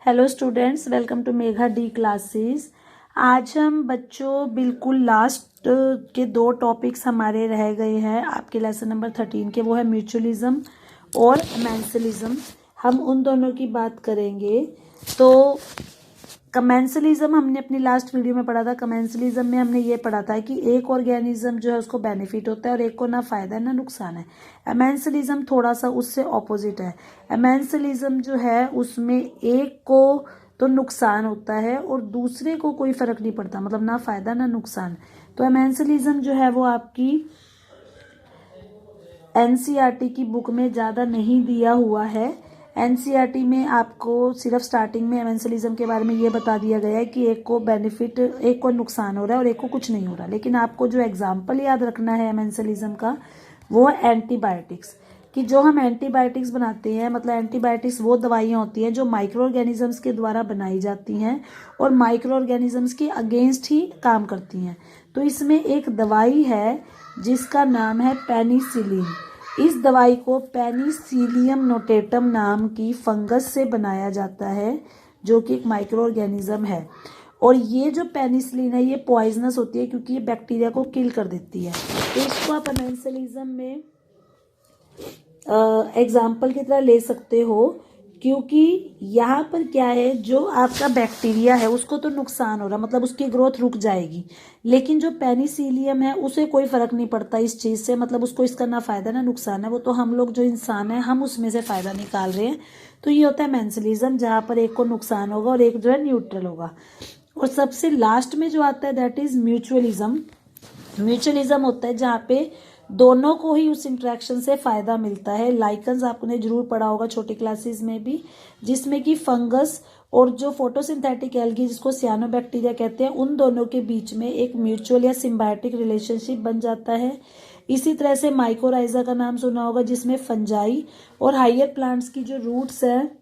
Hello students, welcome to Megha D classes. आज हम बच्चों बिल्कुल लास्ट के दो टॉपिक्स हमारे रह गए हैं आपके लेसन नंबर 13 के, वो है म्यूचुअलिज्म और मेंसलिज्म। हम उन दोनों की बात करेंगे। तो कमेंसलिज्म हमने अपनी लास्ट वीडियो में पढ़ा था। कमेंसलिज्म में हमने ये पढ़ा था कि एक ऑर्गेनिज्म जो है उसको बेनिफिट होता है और एक को ना फायदा है ना नुकसान है। एमेंसलिज्म थोड़ा सा उससे ऑपोजिट है। एमेंसलिज्म जो है उसमें एक को तो नुकसान होता है और दूसरे को कोई फर्क नहीं पड़ता, मतलब ना फायदा ना नुकसान। तो एमेंसलिज्म जो है वो आपकी एनसीईआरटी की बुक में ज़्यादा नहीं दिया हुआ है। एनसीईआरटी में आपको सिर्फ स्टार्टिंग में एमेंसलिज्म के बारे में ये बता दिया गया है कि एक को बेनिफिट, एक को नुकसान हो रहा है और एक को कुछ नहीं हो रहा। लेकिन आपको जो एग्जाम्पल याद रखना है एमेंसलिज्म का, वो है एंटीबायोटिक्स। कि जो हम एंटीबायोटिक्स बनाते हैं, मतलब एंटीबायोटिक्स वो दवाइयाँ होती हैं जो माइक्रो ऑर्गेनिजम्स के द्वारा बनाई जाती हैं और माइक्रो ऑर्गेनिजम्स के अगेंस्ट ही काम करती हैं। तो इसमें एक दवाई है जिसका नाम है पेनिसिलिन। इस दवाई को पेनिसिलियम नोटेटम नाम की फंगस से बनाया जाता है, जो कि एक माइक्रो ऑर्गेनिज्म है। और ये जो पेनिसिलिन है ये पॉइजनस होती है क्योंकि ये बैक्टीरिया को किल कर देती है। तो इसको आप एमेंसलिज्म में एग्जाम्पल की तरह ले सकते हो, क्योंकि यहाँ पर क्या है, जो आपका बैक्टीरिया है उसको तो नुकसान हो रहा, मतलब उसकी ग्रोथ रुक जाएगी। लेकिन जो पेनिसिलियम है उसे कोई फर्क नहीं पड़ता इस चीज़ से, मतलब उसको इसका ना फायदा ना नुकसान है। वो तो हम लोग जो इंसान है हम उसमें से फायदा निकाल रहे हैं। तो ये होता है मेंसलिज्म, जहाँ पर एक को नुकसान होगा और एक जो है न्यूट्रल होगा। और सबसे लास्ट में जो आता है दैट इज म्यूचुअलिज्म। म्यूचुअलिज्म होता है जहाँ पे दोनों को ही उस इंटरेक्शन से फायदा मिलता है। लाइकन्स आपने जरूर पढ़ा होगा छोटी क्लासेस में भी, जिसमें कि फंगस और जो फोटोसिंथेटिक एल्गी जिसको सियानोबैक्टीरिया कहते हैं, उन दोनों के बीच में एक म्यूचुअल या सिम्बायोटिक रिलेशनशिप बन जाता है। इसी तरह से माइकोराइजा का नाम सुना होगा, जिसमें फंजाई और हायर प्लांट्स की जो रूट्स है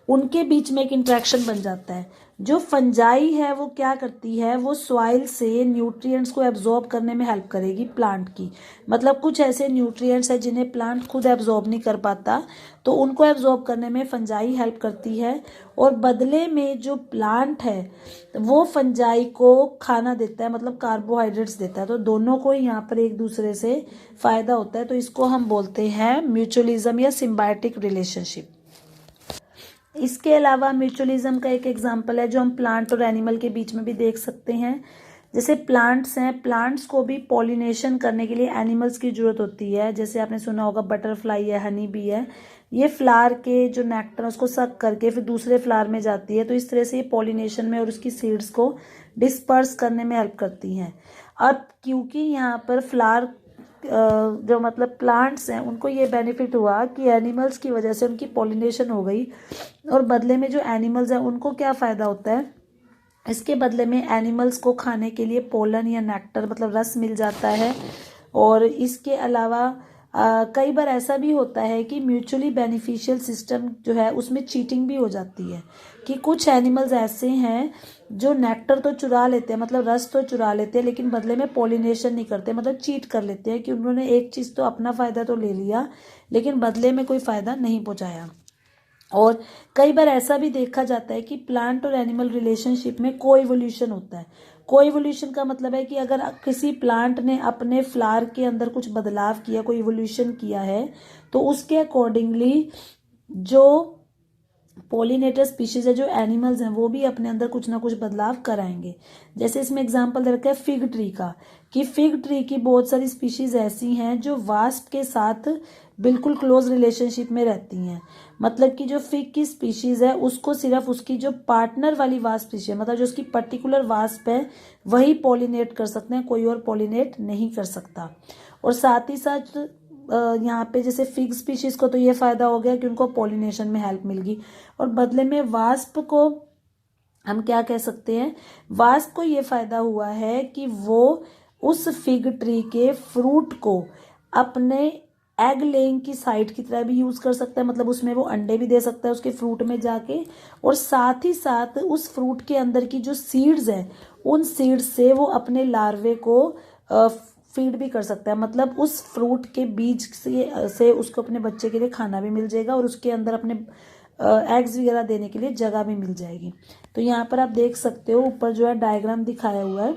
उनके बीच में एक इंट्रैक्शन बन जाता है। जो फंजाई है वो क्या करती है, वो सॉइल से न्यूट्रिएंट्स को एब्जॉर्ब करने में हेल्प करेगी प्लांट की। मतलब कुछ ऐसे न्यूट्रिएंट्स है जिन्हें प्लांट खुद एब्जॉर्ब नहीं कर पाता, तो उनको एब्जॉर्ब करने में फंजाई हेल्प करती है। और बदले में जो प्लांट है वो फंजाई को खाना देता है, मतलब कार्बोहाइड्रेट्स देता है। तो दोनों को यहाँ पर एक दूसरे से फायदा होता है। तो इसको हम बोलते हैं म्यूचुअलिज्म या सिम्बायोटिक रिलेशनशिप। इसके अलावा म्यूचुअलिज्म का एक एग्जाम्पल है जो हम प्लांट और एनिमल के बीच में भी देख सकते हैं। जैसे प्लांट्स हैं, प्लांट्स को भी पॉलिनेशन करने के लिए एनिमल्स की जरूरत होती है। जैसे आपने सुना होगा बटरफ्लाई है, हनी बी है, ये फ्लावर के जो नेक्टर उसको सक करके फिर दूसरे फ्लावर में जाती है। तो इस तरह से ये पॉलिनेशन में और उसकी सीड्स को डिस्पर्स करने में हेल्प करती हैं। अब क्योंकि यहाँ पर फ्लावर जो मतलब प्लांट्स हैं उनको ये बेनिफिट हुआ कि एनिमल्स की वजह से उनकी पॉलिनेशन हो गई, और बदले में जो एनिमल्स हैं उनको क्या फ़ायदा होता है, इसके बदले में एनिमल्स को खाने के लिए पोलन या नेक्टर मतलब रस मिल जाता है। और इसके अलावा कई बार ऐसा भी होता है कि म्यूचुअली बेनिफिशियल सिस्टम जो है उसमें चीटिंग भी हो जाती है। कि कुछ एनिमल्स ऐसे हैं जो नेक्टर तो चुरा लेते हैं, मतलब रस तो चुरा लेते हैं, लेकिन बदले में पॉलिनेशन नहीं करते, मतलब चीट कर लेते हैं कि उन्होंने एक चीज़ तो अपना फ़ायदा तो ले लिया लेकिन बदले में कोई फ़ायदा नहीं पहुँचाया। और कई बार ऐसा भी देखा जाता है कि प्लांट और एनिमल रिलेशनशिप में को इवोल्यूशन होता है। को इवोल्यूशन का मतलब है कि अगर किसी प्लांट ने अपने फ्लावर के अंदर कुछ बदलाव किया, कोई इवोल्यूशन किया है, तो उसके अकॉर्डिंगली जो पॉलिनेटर स्पीशीज है, जो एनिमल्स हैं, वो भी अपने अंदर कुछ ना कुछ बदलाव कराएंगे। जैसे इसमें एग्जांपल दे रखा है फिग ट्री का, कि फिग ट्री की बहुत सारी स्पीशीज ऐसी हैं जो वास्प के साथ बिल्कुल क्लोज रिलेशनशिप में रहती हैं। मतलब कि जो फिग की स्पीशीज है उसको सिर्फ उसकी जो पार्टनर वाली वास्प स्पीशीज है, मतलब जो उसकी पर्टिकुलर वास्प है, वही पॉलिनेट कर सकते हैं, कोई और पॉलिनेट नहीं कर सकता। और साथ ही साथ यहाँ पे जैसे फिग स्पीशीज को तो ये फायदा हो गया कि उनको पॉलिनेशन में हेल्प मिल गई, और बदले में वास्प को हम क्या कह सकते हैं, वास्प को ये फायदा हुआ है कि वो उस फिग ट्री के फ्रूट को अपने एग लेइंग की साइट की तरह भी यूज कर सकता है, मतलब उसमें वो अंडे भी दे सकता है उसके फ्रूट में जाके। और साथ ही साथ उस फ्रूट के अंदर की जो सीड्स हैं उन सीड्स से वो अपने लार्वे को फीड भी कर सकता है, मतलब उस फ्रूट के बीज से उसको अपने बच्चे के लिए खाना भी मिल जाएगा और उसके अंदर अपने एग्स वगैरह देने के लिए जगह भी मिल जाएगी। तो यहाँ पर आप देख सकते हो ऊपर जो है डायग्राम दिखाया हुआ है।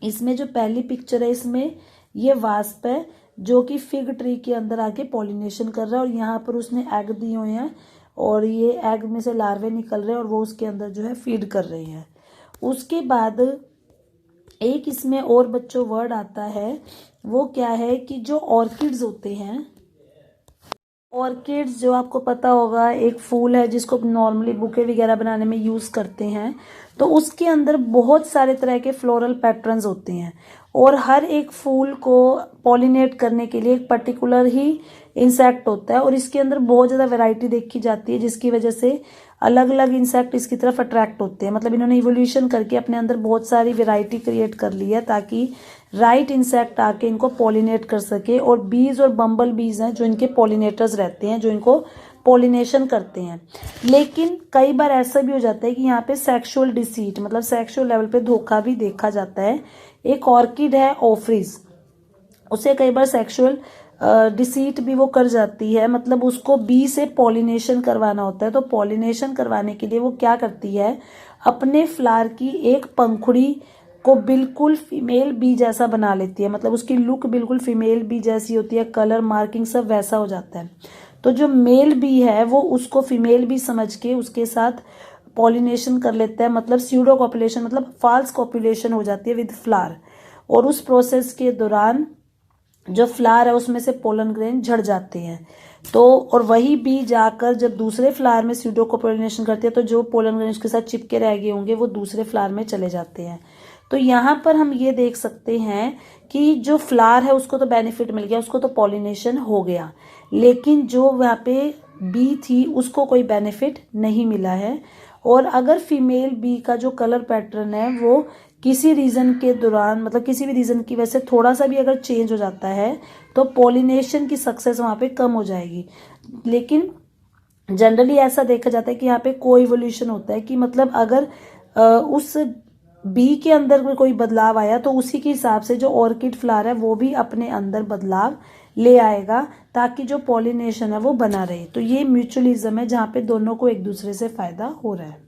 इसमें जो पहली पिक्चर है इसमें ये वास्प है जो कि फिग ट्री के अंदर आके पॉलिनेशन कर रहा है, और यहाँ पर उसने एग दिए हुए हैं और ये एग में से लार्वे निकल रहे हैं और वो उसके अंदर जो है फीड कर रहे हैं। उसके बाद एक इसमें और बच्चों वर्ड आता है, वो क्या है कि जो ऑर्किड्स होते हैं, ऑर्किड्स जो आपको पता होगा एक फूल है जिसको नॉर्मली बुके वगैरह बनाने में यूज करते हैं, तो उसके अंदर बहुत सारे तरह के फ्लोरल पैटर्न्स होते हैं और हर एक फूल को पॉलिनेट करने के लिए एक पर्टिकुलर ही इंसेक्ट होता है और इसके अंदर बहुत ज़्यादा वैरायटी देखी जाती है, जिसकी वजह से अलग अलग इंसेक्ट इसकी तरफ अट्रैक्ट होते हैं। मतलब इन्होंने इवोल्यूशन करके अपने अंदर बहुत सारी वैरायटी क्रिएट कर ली है ताकि राइट इंसेक्ट आके इनको पॉलिनेट कर सके। और बीज और बम्बल बीज हैं जो इनके पॉलिनेटर्स रहते हैं, जो इनको पॉलिनेशन करते हैं। लेकिन कई बार ऐसा भी हो जाता है कि यहाँ पे सेक्सुअल डिसीट, मतलब सेक्सुअल लेवल पे धोखा भी देखा जाता है। एक ऑर्किड है ऑफ्रिज, उसे कई बार सेक्सुअल डिसीट भी वो कर जाती है, मतलब उसको बी से पॉलिनेशन करवाना होता है। तो पॉलिनेशन करवाने के लिए वो क्या करती है, अपने फ्लावर की एक पंखुड़ी को बिल्कुल फीमेल बी जैसा बना लेती है, मतलब उसकी लुक बिल्कुल फीमेल बी जैसी होती है, कलर मार्किंग सब वैसा हो जाता है। तो जो मेल बी है वो उसको फीमेल बी समझ के उसके साथ पॉलिनेशन कर लेता है, मतलब स्यूडो कॉपुलेशन, मतलब फॉल्स कॉपुलेशन हो जाती है विद फ्लावर। और उस प्रोसेस के दौरान जो फ्लावर है उसमें से पोलन ग्रेन झड़ जाते हैं। तो और वही बी जाकर जब दूसरे फ्लावर में स्यूडो कॉपुलेशन करती है तो जो पोलन ग्रेन उसके साथ चिपके रह गए होंगे वो दूसरे फ्लावर में चले जाते हैं। तो यहाँ पर हम ये देख सकते हैं कि जो फ्लावर है उसको तो बेनिफिट मिल गया, उसको तो पॉलिनेशन हो गया, लेकिन जो वहाँ पे बी थी उसको कोई बेनिफिट नहीं मिला है। और अगर फीमेल बी का जो कलर पैटर्न है वो किसी रीजन के दौरान, मतलब किसी भी रीजन की वजह से थोड़ा सा भी अगर चेंज हो जाता है तो पॉलिनेशन की सक्सेस वहाँ पे कम हो जाएगी। लेकिन जनरली ऐसा देखा जाता है कि यहाँ पे को इवोल्यूशन होता है कि मतलब अगर उस बी के अंदर में कोई बदलाव आया तो उसी के हिसाब से जो ऑर्किड फ्लावर है वो भी अपने अंदर बदलाव ले आएगा ताकि जो पॉलिनेशन है वो बना रहे। तो ये म्यूचुअलिज्म है जहाँ पे दोनों को एक दूसरे से फायदा हो रहा है।